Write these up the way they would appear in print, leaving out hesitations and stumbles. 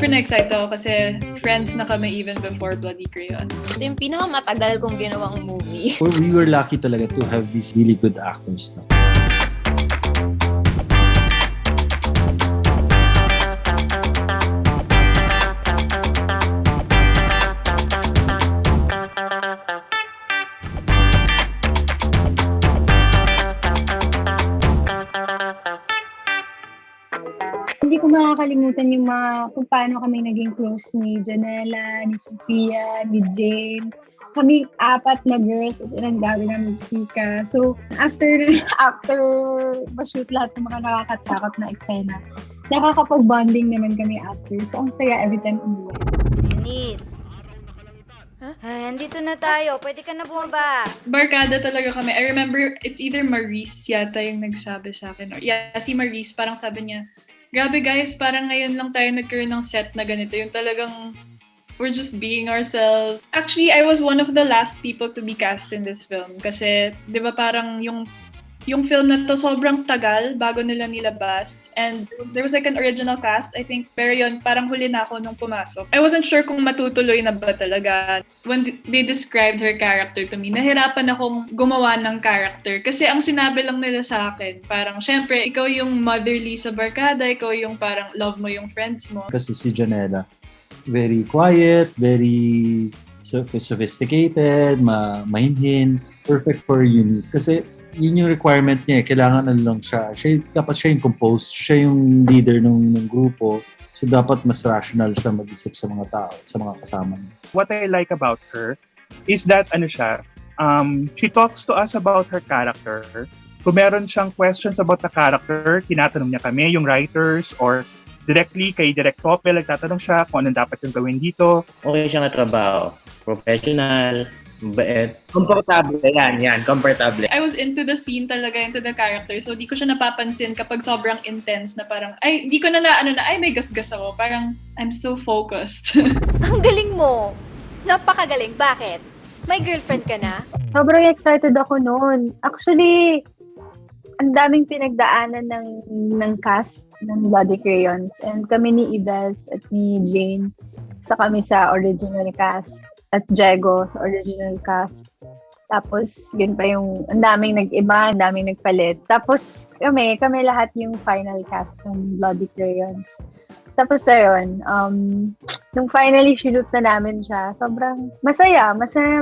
super na-excite ako kasi friends na kami even before Bloody Crayons. Ito yung pinakamatagal kong ginawang movie. We were lucky talaga to have these really good actors. No? Hindi ko makakalimutan yung kung paano kami naging close ni Janela, ni Sofia, ni Jane. Kami 4 na girls at ang dami namin chika. So, after ma-shoot lahat ng mga nakakatakot na eksena, nakakapag-bonding naman kami after. So, ang saya every time umuwi. Eunice. Ay, andito na tayo. Pwede ka na bumaba. Barkada talaga kami. I remember, it's either Maurice yata yung nagsabi sa akin. Or, yeah, si Maurice, parang sabi niya, grabe guys, parang ngayon lang tayo nagkaroon ng set na ganito. Yung talagang, we're just being ourselves. Actually, I was one of the last people to be cast in this film. Kasi, di ba parang yung film na to sobrang tagal bago nila nilabas. And there was like an original cast, I think. Pero yun, parang huli na ako nung pumasok. I wasn't sure kung matutuloy na ba talaga. When they described her character to me, nahirapan akong gumawa ng character. Kasi ang sinabi lang nila sa akin, parang, syempre, ikaw yung motherly sa barkada, ikaw yung parang love mo yung friends mo. Kasi si Janela, very quiet, very sophisticated, mahinhin, perfect for Eunice. Kasi yun yung requirement niya. Kailangan lang siya. Dapat siya yung compose. Siya yung leader ng grupo. So, dapat mas rational siya mag-isip sa mga tao, sa mga kasama niya. What I like about her is that, she talks to us about her character. Kung meron siyang questions about the character, tinatanong niya kami, yung writers, or directly kay Direk Topel, nagtatanong siya kung anong dapat yung gawin dito. Okay siya na trabaho. Professional, bait. Komportable. Yan. Komportable. I was into the scene talaga, into the character. So, di ko siya napapansin kapag sobrang intense na parang, ay, di ko na ay, may gasgas ako. Parang, I'm so focused. Ang galing mo. Napakagaling. Bakit? May girlfriend ka na? Sobrang excited ako noon. Actually, ang daming pinagdaanan ng cast ng Bloody Crayons. And kami ni Ibes at ni Jane, sa kami sa original cast. At Diego sa original cast. Tapos, yun pa yung, ang daming nag-iba, ang daming nagpalit. Tapos, kami lahat yung final cast ng Bloody Crayons. Tapos, ayun, nung finally shoot na namin siya, sobrang masaya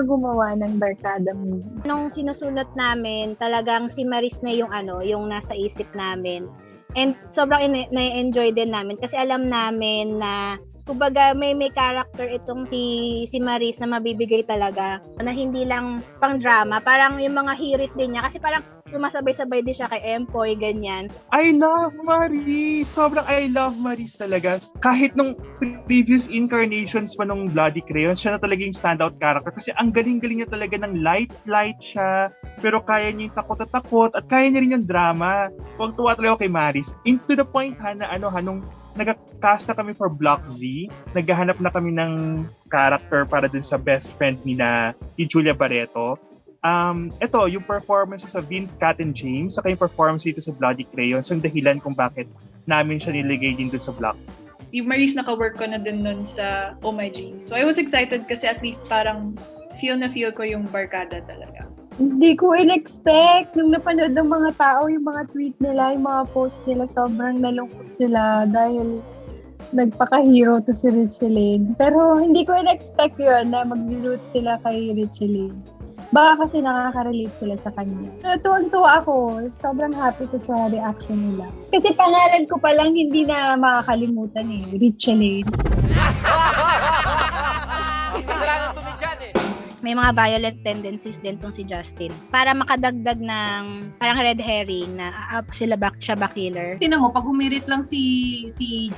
gumawa ng barkada movie. Nung sinusulat namin, talagang si Maris na yung yung nasa isip namin. And sobrang na-enjoy din namin kasi alam namin na kumbaga may character itong si Maris na mabibigay talaga na hindi lang pang drama, parang yung mga hirit din niya kasi parang sumasabay-sabay din siya kay Empoy, ganyan. I love Maris! Sobrang I love Maris talaga. Kahit nung previous incarnations pa nung Bloody Crayons, siya na talaga yung standout character kasi ang galing-galing niya talaga ng light siya, pero kaya niya yung takot at kaya niya rin yung drama. Huwag tuwa talaga ako kay Maris. Into the point nung nagka-cast na kami for Block Z, naghahanap na kami ng character para dun sa best friend ni Julia Barreto. Ito, yung performance sa Vince, Kat, and James, saka yung performance dito sa Bloody Crayons, yung dahilan kung bakit namin siya niligay din dun sa Block Z. Si Maris naka-work ko na din nun sa Oh My G. So I was excited kasi at least parang feel ko yung barkada talaga. Hindi ko in-expect. Nung napanood ng mga tao, yung mga tweet nila, yung mga post nila, sobrang nalungkot sila dahil nagpaka-hero to si Richeline. Pero hindi ko in-expect yun na mag-root sila kay Richeline. Baka kasi nakaka-relate sila sa kanya. So, tuwang-tuwa ako. Sobrang happy ko sa reaction nila. Kasi pangalan ko palang hindi na makakalimutan Richeline. May mga violent tendencies din tong si Justin. Para makadagdag ng parang red herring na siya ba killer. Tingnan mo, pag humirit lang si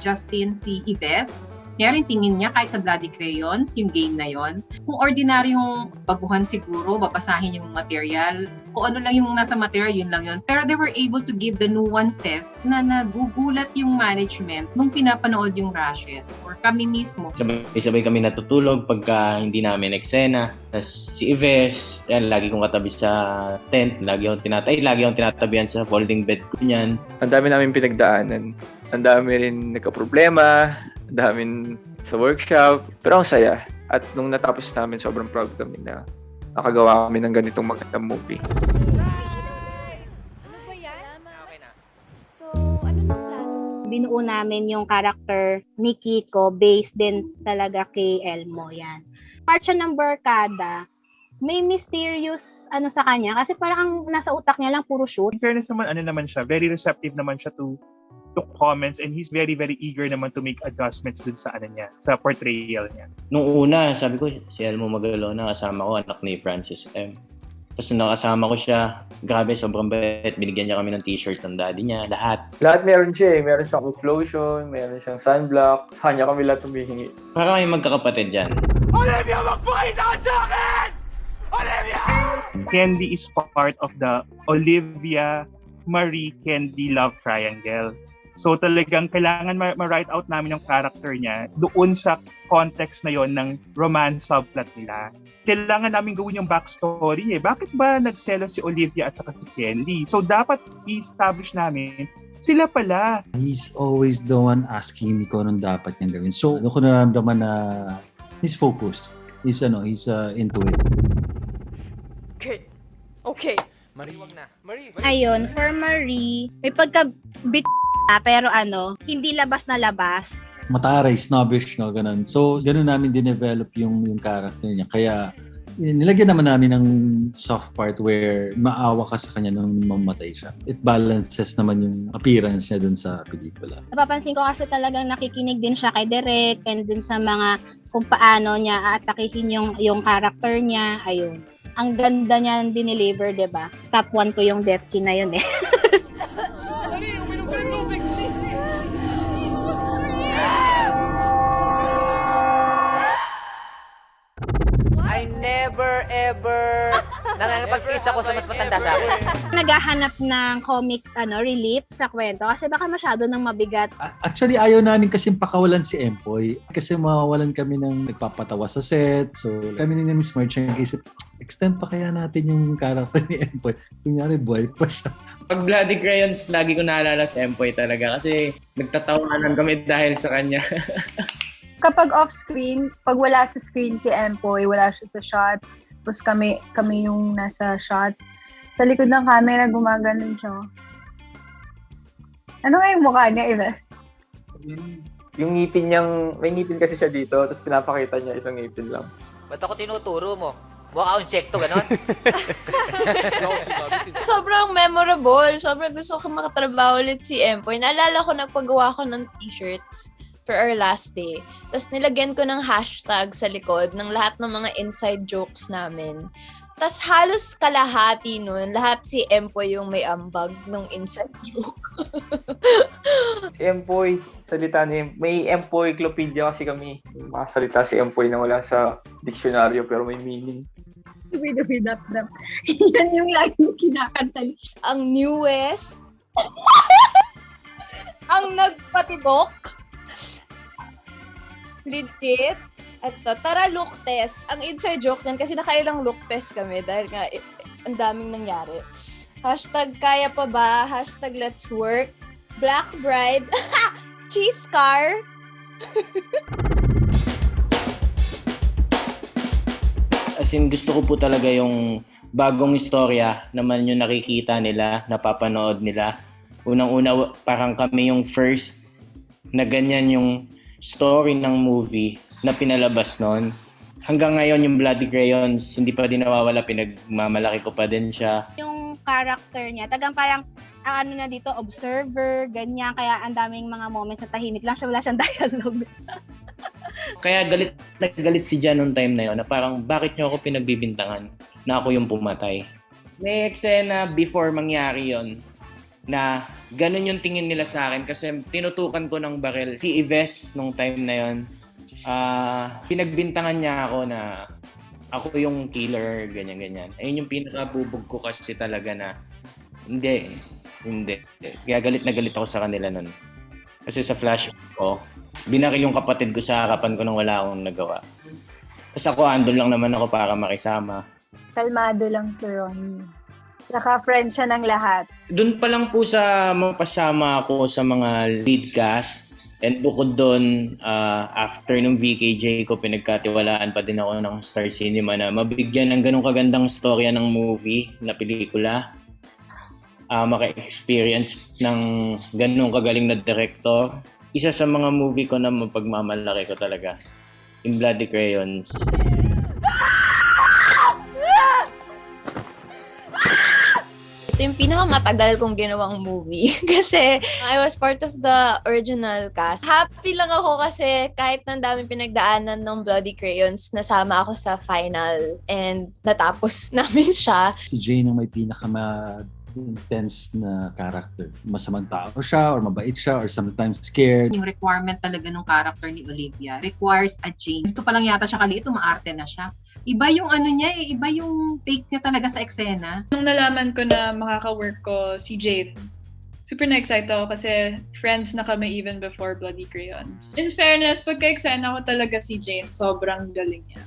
Justin, si Ives, kaya rin tingin niya kahit sa Bloody Crayons, yung game na yon. Kung ordinaryong baguhan siguro, babasahin yung material. Kung ano lang yung nasa material, yun lang yun. Pero they were able to give the nuances na nagugulat yung management nung pinapanood yung rushes or kami mismo. Sabay kami natutulog pagka hindi namin eksena. Tapos si Ives, yan, lagi kong katabi sa tent. Lagi akong tinatabihan sa folding bed ko niyan. Ang dami namin pinagdaanan. Ang dami rin nagka-problema. damin sa workshop. Pero ang saya. At nung natapos namin, sobrang proud kami na nakagawa kami ng ganitong magandang movie. Binuo namin yung character ni Kiko based din talaga kay Elmo yan. Part siya ng barkada, may mysterious sa kanya kasi parang ang nasa utak niya lang puro shoot. In fairness naman, siya, very receptive naman siya to comments, and he's very, very eager naman to make adjustments dun sa sa portrayal niya. Nung una, sabi ko, si Elmo Magalona, kasama ko, anak ni Francis M. Tapos nung nakasama ko siya, grabe, sobrang bait. Binigyan niya kami ng t-shirt ng daddy niya, lahat. Lahat meron siya eh. Meron siyang lotion, meron siyang sunblock. Sa kanya kami lahat humihingi. Para kami magkakapatid dyan. Olivia, magpakita ka sa akin! Olivia! Candy is part of the Olivia Marie Candy love triangle. So talagang kailangan ma-write out namin yung character niya doon sa context na yon ng romance subplot nila. Kailangan namin gawin yung backstory eh. Bakit ba nagselos si Olivia at saka si Candy? So dapat i-establish namin sila pala. He's always the one asking me kung anong dapat niyang gawin. So, ano ko nararamdaman na he's focused. He's into it. Okay. Marie, wag na. Marie. Ayun, for Marie, may pagka-bit pero hindi labas na labas. Mataray, snobbish, no, ganun. So, ganun namin dinevelop yung character niya. Kaya, nilagyan naman namin ng soft part where maawa ka sa kanya nung mamatay siya. It balances naman yung appearance niya dun sa pelikula. Napapansin ko kasi talagang nakikinig din siya kay Derek and dun sa mga kung paano niya aatakihin yung character niya. Ayun. Ang ganda niya dineliver, diba? Top 1 to yung death scene na yun eh. I never ever nakakapag-kiss ako sa mas matanda sa akin. Naghahanap ng comic relief sa kwento kasi baka masyado nang mabigat. Actually, ayaw namin kasing pakawalan si Empoy. Kasi mawawalan kami ng nagpapatawa sa set. So, kami ni Miss March ang isip, extend pa kaya natin yung character ni Empoy. Kunyari, buhay pa siya. Pag Bloody Crayons, lagi ko naalala si Empoy talaga kasi nagtatawanan kami dahil sa kanya. Kapag off-screen, pag wala sa screen si Empoy, wala siya sa shot, tapos kami yung nasa shot, sa likod ng camera, gumaganon siya. Ano nga yung mukha niya, Ives? Yung ngipin niyang, may ngipin kasi siya dito, tapos pinapakita niya isang ngipin lang. Ba't ako tinuturo mo? Mukha akong insekto, ganon? Sobrang memorable. Sobrang gusto ko makatrabaho ulit si Empoy. Naalala ko, nagpagawa ko ng t-shirts for our last day. Tapos nilagyan ko ng hashtag sa likod ng lahat ng mga inside jokes namin. Tapos halos kalahati nun, lahat si Empoy yung may ambag ng inside joke. Si Empoy, salita ni may Empoyclopedia kasi kami. Mga salita si Empoy na wala sa diksyonaryo pero may meaning. Dap-dap. Yan yung laging kinakanta. Ang newest, ang nagpatibok, legit. At tara look test. Ang inside joke niyan kasi nakailang look test kami dahil nga ang daming nangyari. Hashtag kaya pa ba? Hashtag let's work. Black bride. Cheese car. As in, gusto ko po talaga yung bagong istorya naman yung nakikita nila, napapanood nila. Unang-una, parang kami yung first na ganyan yung story ng movie na pinalabas noon. Hanggang ngayon yung Bloody Crayons, hindi pa din nawawala, pinagmamalaki ko pa din siya. Yung character niya, parang ang na dito, observer, ganyan, kaya ang daming mga moments na tahimik lang siya, wala siyang dialogue. Kaya galit na galit si Jan noong time na yun, na parang bakit niyo ako pinagbibintangan na ako yung pumatay. May eksena before mangyari yon na ganun yung tingin nila sa akin kasi tinutukan ko ng baril. Si Ives nung time na yon, pinagbintangan niya ako na ako yung killer, ganyan-ganyan. Ayun yung pinakabubog ko kasi talaga na hindi. Kaya galit na galit ako sa kanila nun. Kasi sa flash ko, binaril yung kapatid ko sa harapan ko nang wala akong nagawa. Kasi ako, andun lang naman ako para makisama. Kalmado lang si Ronnie. Naka-friend siya ng lahat. Doon pa lang po sa mapasama ako sa mga lead cast, And bukod doon, after nung VKJ ko, pinagkatiwalaan pa din ako ng Star Cinema na mabigyan ng ganong kagandang storya ng movie na pelikula. Maka-experience ng ganong kagaling na director. Isa sa mga movie ko na mapagmamalaki ko talaga, yung Bloody Crayons. Ito yung pinakamatagal kong ginawang movie kasi I was part of the original cast. Happy lang ako kasi kahit nang daming pinagdaanan ng Bloody Crayons, nasama ako sa final and natapos namin siya. Si Jane ang may intense na character. Masamang tao siya or mabait siya or sometimes scared. Yung requirement talaga ng character ni Olivia requires a change. Ito pa lang yata siya kalito, maarte na siya. Iba yung niya iba yung take niya talaga sa eksena. Nung nalaman ko na makaka-work ko si Jade, super na-excite ako kasi friends na kami even before Bloody Crayons. In fairness, pagka-eksena ko talaga si Jane, sobrang galing niya.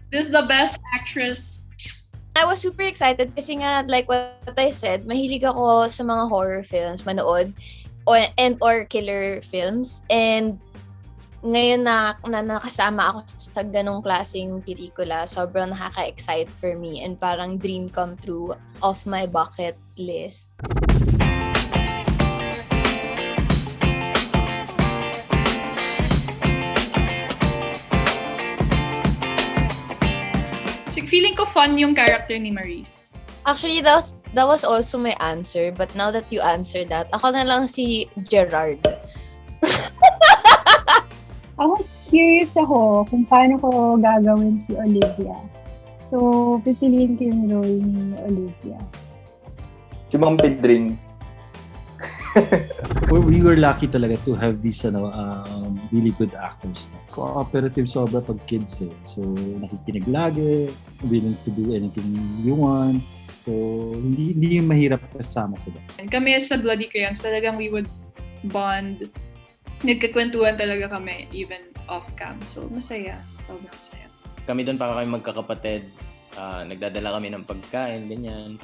This is the best actress. I was super excited kasi nga, like what I said, mahilig ako sa mga horror films, manood, or killer films. And ngayon na nakasama ako sa ganong klaseng pelikula, sobrang nakaka-excite for me and parang dream come true of my bucket list. Feeling ko fun yung character ni Maurice. Actually, that was also my answer, but now that you answered that, ako na lang si Gerard. Ako, curious ako kung paano ko gagawin si Olivia. So, pipiliin ko yung role ni Olivia. Si Ma'am Pedring. We were lucky talaga to have these really good actors. Cooperative sobra pag kids eh. So, nakikinig lagi, willing to do anything you want. So, hindi yung mahirap kasama sila. Kami sa Bloody Crayons, talagang we would bond. Nagkakwentuhan talaga kami even off-cam. So, masaya. Sobrang masaya. Kami doon para kami magkakapatid. Nagdadala kami ng pagkain, ganyan.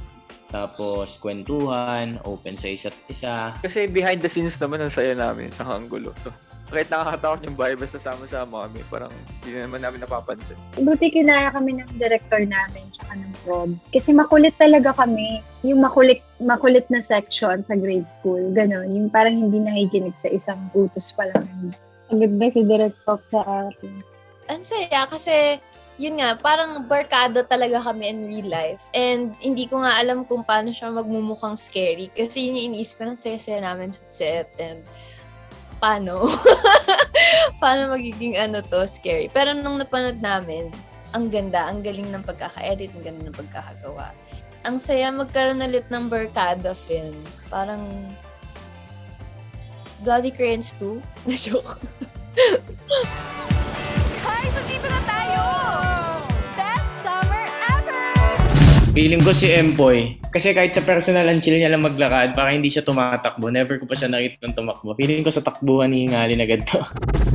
Tapos, kwentuhan, open sa isa't isa. Kasi behind the scenes naman ang saya namin sa Angulo. So, kahit nakakatakot yung bahay, basta sama-sama kami, parang hindi naman namin napapansin. Buti kinaya kami ng director namin tsaka ng prod. Kasi makulit talaga kami. Yung makulit na section sa grade school. Ganon. Yung parang hindi nakikinig sa isang utos pa lang. Ang ganda si Direct Pop sa atin. Ang saya kasi yun nga, parang barkada talaga kami in real life. And hindi ko nga alam kung paano siya magmumukhang scary. Kasi yun yung iniisip ko ng saya namin sa set. And paano? Paano magiging scary. Pero nung napanood namin, ang ganda, ang galing ng pagkaka-edit, ang ganda ng pagkakagawa. Ang saya magkaroon ulit ng barkada film. Parang Bloody Crayons 2? Na-joke. So dito na tayo! Best summer ever! Feeling ko si Empoy. Kasi kahit sa personal, ang chill niya lang maglakad, para hindi siya tumatakbo. Never ko pa siya nakita ng tumakbo. Feeling ko sa takbuhan hihingalin agad to.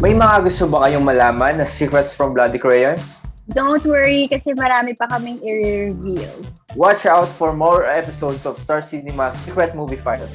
May mga gusto ba kayong malaman na secrets from Bloody Crayons? Don't worry kasi marami pa kaming i-reveal. Watch out for more episodes of Star Cinema's Secret Movie Files.